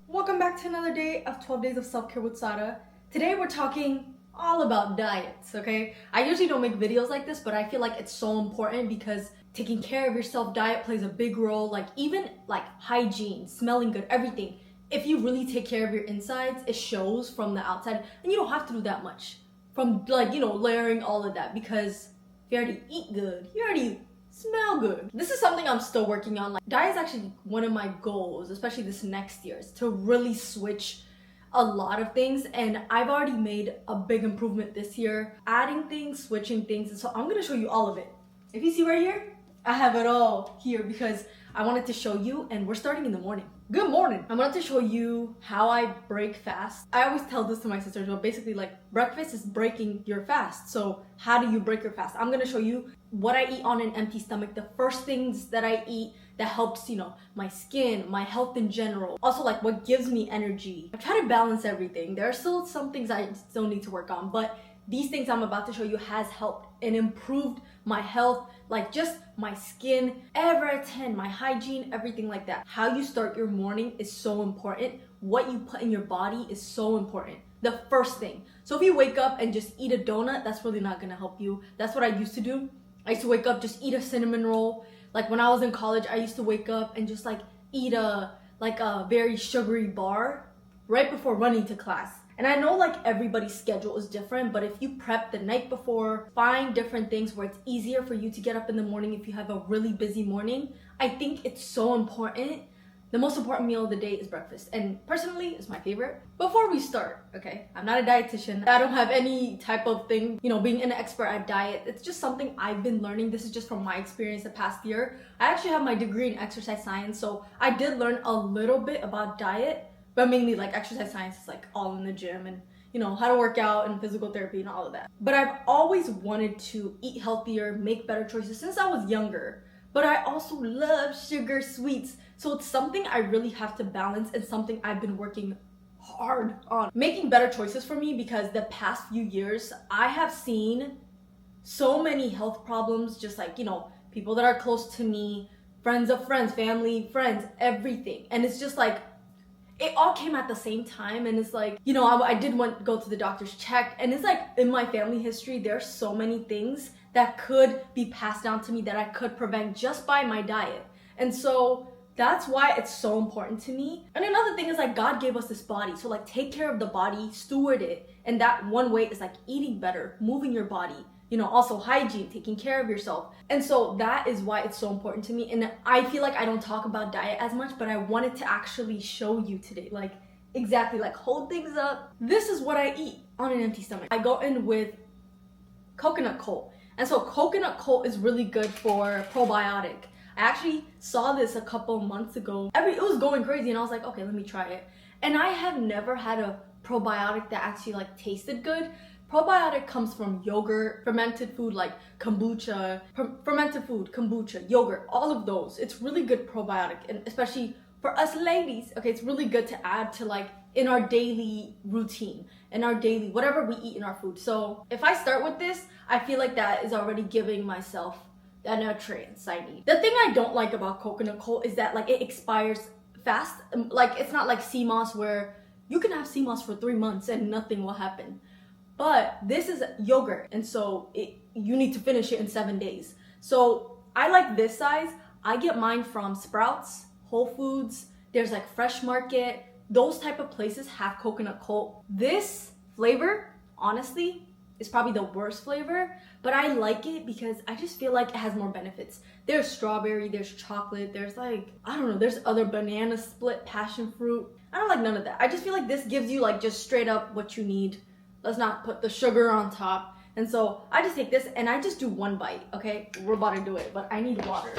Welcome back to another day of 12 Days of Self-Care with Sada. Today we're talking all about diets, okay? I usually don't make videos like this, but I feel like it's so important because taking care of yourself, diet plays a big role, like even like hygiene, smelling good, everything. If you really take care of your insides, it shows from the outside, and you don't have to do that much from like, layering all of that, because if you already eat good, you already smell good. This is something I'm still working on. Like, diet is actually one of my goals, especially this next year, is to really switch a lot of things, and I've already made a big improvement this year, adding things, switching things, and so I'm gonna show you all of it. If you see right here, I have it all here because I wanted to show you, and we're starting in the morning. Good morning. I wanted to show you how I break fast. I always tell this to my sisters, but basically like breakfast is breaking your fast. So how do you break your fast? I'm gonna show you what I eat on an empty stomach, the first things that I eat that helps, my skin, my health in general. Also like what gives me energy. I try to balance everything. There are still some things I still need to work on, but these things I'm about to show you has helped and improved my health, like just my skin, ever at 10, my hygiene, everything like that. How you start your morning is so important. What you put in your body is so important. The first thing. So if you wake up and just eat a donut, that's really not gonna help you. That's what I used to do. I used to wake up, just eat a cinnamon roll. Like when I was in college, I used to wake up and just like eat a very sugary bar right before running to class. And I know like everybody's schedule is different, but if you prep the night before, find different things where it's easier for you to get up in the morning if you have a really busy morning, I think it's so important. The most important meal of the day is breakfast, and personally, it's my favorite. Before we start, okay, I'm not a dietitian. I don't have any type of thing, being an expert at diet. It's just something I've been learning. This is just from my experience the past year. I actually have my degree in exercise science, so I did learn a little bit about diet, but mainly like exercise science is like all in the gym and how to work out and physical therapy and all of that. But I've always wanted to eat healthier, make better choices since I was younger. But I also love sugar sweets. So it's something I really have to balance and something I've been working hard on. Making better choices for me, because the past few years, I have seen so many health problems, just like, people that are close to me, friends of friends, family, friends, everything. And it's just like, it all came at the same time, and it's like, I did want to go to the doctor's check, and it's like in my family history, there's so many things that could be passed down to me that I could prevent just by my diet. And so that's why it's so important to me. And another thing is like God gave us this body, so like take care of the body, steward it, and that one way is like eating better, moving your body, also hygiene, taking care of yourself. And so that is why it's so important to me. And I feel like I don't talk about diet as much, but I wanted to actually show you today, like exactly, like hold things up. This is what I eat on an empty stomach. I go in with coconut coal. And so coconut coal is really good for probiotic. I actually saw this a couple months ago. It was going crazy, and I was like, okay, let me try it. And I have never had a probiotic that actually like tasted good. Probiotic comes from yogurt, fermented food like kombucha, fermented food, kombucha, yogurt, all of those. It's really good probiotic, and especially for us ladies, okay, it's really good to add to like in our daily routine, in our daily, whatever we eat in our food. So if I start with this, I feel like that is already giving myself the nutrients I need. The thing I don't like about coconut coal is that like it expires fast. Like it's not like sea moss where you can have sea moss for 3 months and nothing will happen. But this is yogurt, and so you need to finish it in 7 days. So I like this size. I get mine from Sprouts, Whole Foods. There's like Fresh Market. Those type of places have coconut coal. This flavor, honestly, is probably the worst flavor, but I like it because I just feel like it has more benefits. There's strawberry, there's chocolate, there's like, I don't know, there's other banana split, passion fruit. I don't like none of that. I just feel like this gives you like just straight up what you need. Let's not put the sugar on top. And so I just take this and I just do one bite, okay? We're about to do it, but I need water.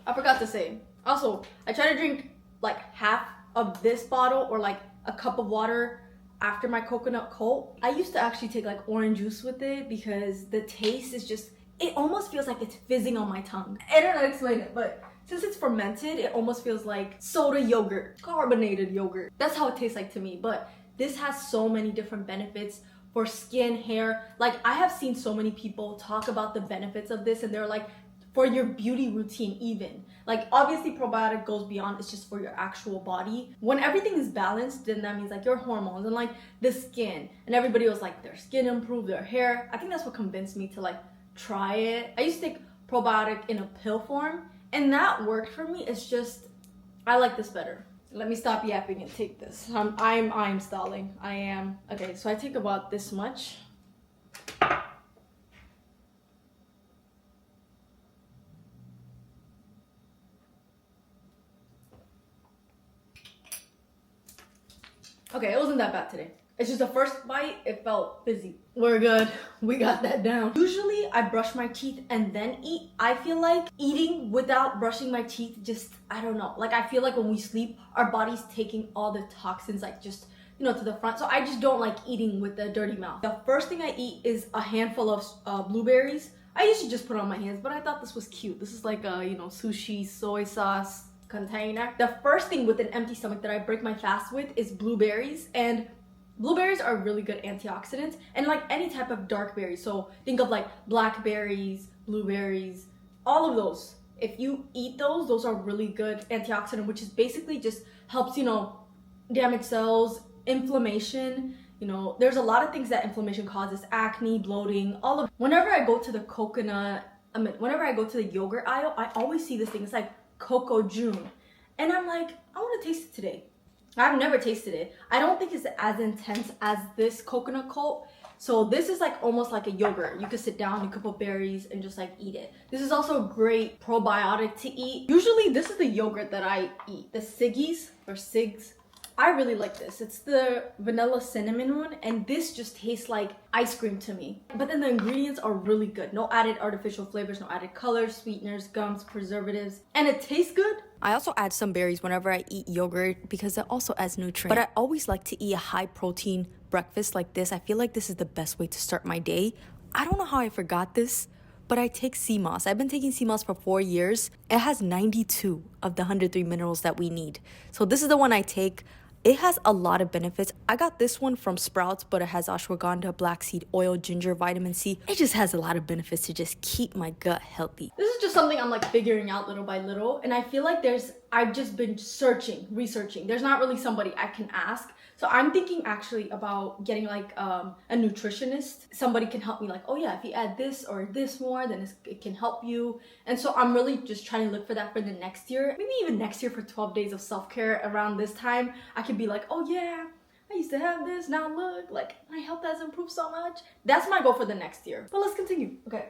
I forgot to say. Also, I try to drink like half of this bottle or like a cup of water after my coconut coal. I used to actually take like orange juice with it because the taste is just, it almost feels like it's fizzing on my tongue. I don't know how to explain it, but since it's fermented, it almost feels like soda yogurt, carbonated yogurt. That's how it tastes like to me. But this has so many different benefits for skin, hair. Like I have seen so many people talk about the benefits of this, and they're like, for your beauty routine even. Like obviously probiotic goes beyond, it's just for your actual body. When everything is balanced, then that means like your hormones and like the skin. And everybody was like their skin improved, their hair. I think that's what convinced me to like try it. I used to take probiotic in a pill form and that worked for me. It's just, I like this better. Let me stop yapping and take this. I'm stalling. I am. Okay, so I take about this much. Okay, it wasn't that bad today. It's just the first bite, it felt fizzy. We're good. We got that down. Usually I brush my teeth and then eat. I feel like eating without brushing my teeth just, I don't know. Like I feel like when we sleep, our body's taking all the toxins like just, you know, to the front. So I just don't like eating with a dirty mouth. The first thing I eat is a handful of blueberries. I usually just put it on my hands, but I thought this was cute. This is like a, you know, sushi, soy sauce container. The first thing with an empty stomach that I break my fast with is blueberries, and blueberries are really good antioxidants, and like any type of dark berry. So think of like blackberries, blueberries, all of those. If you eat those are really good antioxidant, which is basically just helps, you know, damage cells, inflammation. You know, there's a lot of things that inflammation causes, acne, bloating, all of. Whenever I go to the whenever I go to the yogurt aisle, I always see this thing. It's like Cocoa June, and I'm like, I want to taste it today. I've never tasted it. I don't think it's as intense as this coconut coat. So this is like almost like a yogurt. You could sit down, you could put berries and just like eat it. This is also a great probiotic to eat. Usually this is the yogurt that I eat, the Siggies or Sigs. I really like this. It's the vanilla cinnamon one, and this just tastes like ice cream to me. But then the ingredients are really good. No added artificial flavors, no added colors, sweeteners, gums, preservatives, and it tastes good. I also add some berries whenever I eat yogurt because it also adds nutrients. But I always like to eat a high protein breakfast like this. I feel like this is the best way to start my day. I don't know how I forgot this, but I take sea moss. I've been taking sea moss for 4 years. It has 92 of the 103 minerals that we need. So this is the one I take. It has a lot of benefits. I got this one from Sprouts, but it has ashwagandha, black seed oil, ginger, vitamin C. It just has a lot of benefits to just keep my gut healthy. This is just something I'm like figuring out little by little, and I feel like I've just been researching. There's not really somebody I can ask. So I'm thinking actually about getting like a nutritionist. Somebody can help me like, oh yeah, if you add this or this more, then it can help you. And so I'm really just trying to look for that for the next year. Maybe even next year for 12 days of self-care around this time. I could be like, oh yeah, I used to have this, now look, like my health has improved so much. That's my goal for the next year. But let's continue. Okay.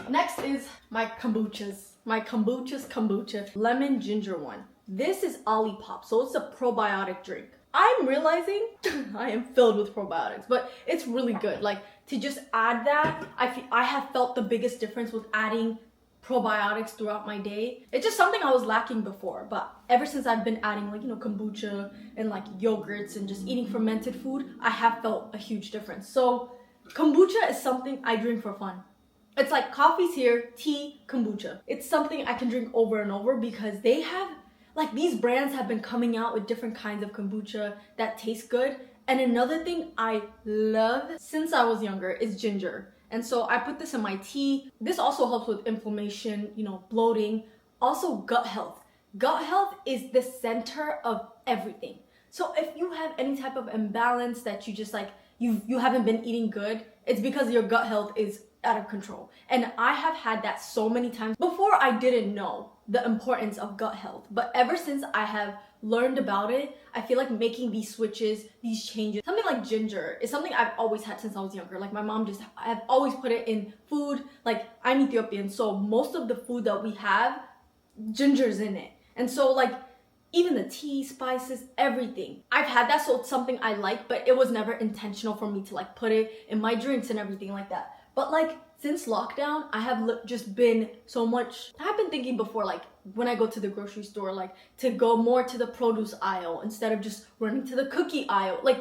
Next is my kombuchas. My kombucha, lemon ginger one. This is Olipop, so it's a probiotic drink. I'm realizing I am filled with probiotics, but it's really good. Like to just add that, I have felt the biggest difference with adding probiotics throughout my day. It's just something I was lacking before, but ever since I've been adding like, you know, kombucha and like yogurts and just eating fermented food, I have felt a huge difference. So kombucha is something I drink for fun. It's like coffee's here, tea, kombucha. It's something I can drink over and over because they have, like these brands have been coming out with different kinds of kombucha that taste good. And another thing I love since I was younger is ginger. And so I put this in my tea. This also helps with inflammation, you know, bloating, also gut health. Gut health is the center of everything. So if you have any type of imbalance that you just like, you haven't been eating good, it's because your gut health is out of control. And I have had that so many times. Before I didn't know the importance of gut health, but ever since I have learned about it, I feel like making these switches, these changes, something like ginger is something I've always had since I was younger. Like my mom I've always put it in food. Like I'm Ethiopian, so most of the food that we have, ginger's in it. And so like even the tea, spices, everything. I've had that, so it's something I like, but it was never intentional for me to like put it in my drinks and everything like that. But like since lockdown, I have just been so much, I've been thinking before, like when I go to the grocery store, like to go more to the produce aisle instead of just running to the cookie aisle. Like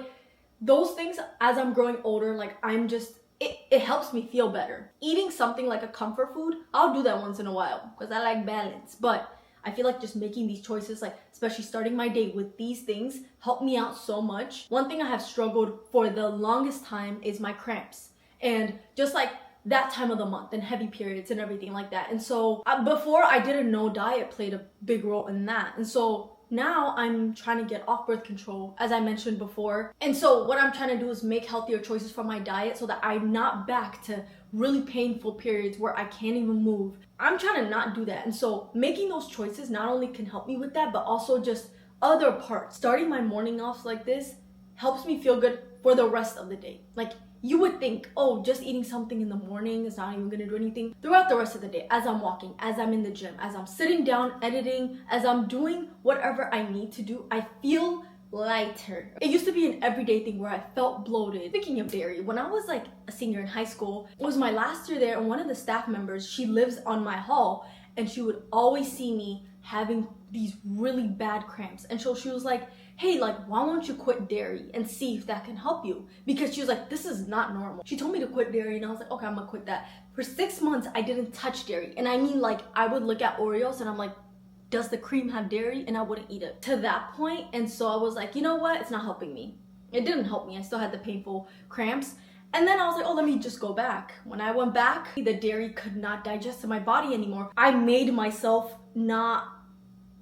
those things, as I'm growing older, like I'm just, it helps me feel better. Eating something like a comfort food, I'll do that once in a while because I like balance. But I feel like just making these choices, like especially starting my day with these things, help me out so much. One thing I have struggled for the longest time is my cramps. And just like that time of the month and heavy periods and everything like that. And so before, I didn't know diet played a big role in that. And so now I'm trying to get off birth control, as I mentioned before. And so what I'm trying to do is make healthier choices for my diet so that I'm not back to really painful periods where I can't even move. I'm trying to not do that. And so making those choices not only can help me with that, but also just other parts. Starting my morning off like this helps me feel good for the rest of the day. Like, you would think, oh, just eating something in the morning is not even gonna do anything. Throughout the rest of the day, as I'm walking, as I'm in the gym, as I'm sitting down editing, as I'm doing whatever I need to do, I feel lighter. It used to be an everyday thing where I felt bloated. Speaking of dairy, when I was like a senior in high school, it was my last year there, and one of the staff members, she lives on my hall, and she would always see me having these really bad cramps. And so she was like, hey, like, why don't you quit dairy and see if that can help you? Because she was like, this is not normal. She told me to quit dairy, and I was like, okay, I'm gonna quit that. For 6 months, I didn't touch dairy. And I mean, like, I would look at Oreos and I'm like, does the cream have dairy? And I wouldn't eat it to that point. And so I was like, you know what? It's not helping me. It didn't help me. I still had the painful cramps. And then I was like, oh, let me just go back. When I went back, the dairy could not digest in my body anymore. I made myself not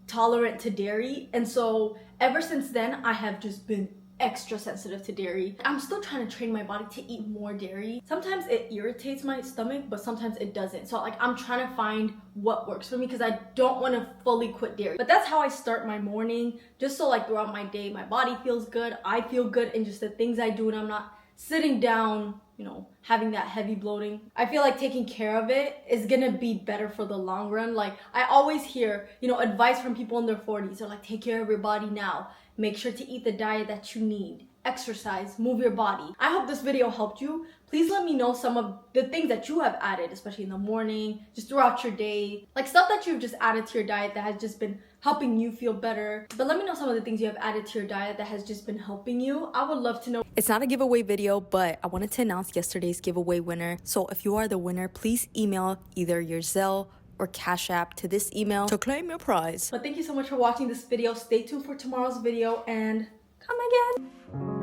tolerant to dairy. And so ever since then, I have just been extra sensitive to dairy. I'm still trying to train my body to eat more dairy. Sometimes it irritates my stomach, but sometimes it doesn't. So like, I'm trying to find what works for me because I don't want to fully quit dairy. But that's how I start my morning, just so like throughout my day, my body feels good, I feel good in just the things I do, and I'm not sitting down, you know, having that heavy bloating. I feel like taking care of it is gonna be better for the long run. Like, I always hear, you know, advice from people in their 40s. They're like, take care of your body now. Make sure to eat the diet that you need. Exercise, move your body. I hope this video helped you. Please let me know some of the things that you have added, especially in the morning, just throughout your day. Like stuff that you've just added to your diet that has just been helping you feel better. But let me know some of the things you have added to your diet that has just been helping you. I would love to know. It's not a giveaway video, but I wanted to announce yesterday's giveaway winner. So if you are the winner, please email either your Zelle or Cash App to this email to claim your prize. But thank you so much for watching this video. Stay tuned for tomorrow's video and come again.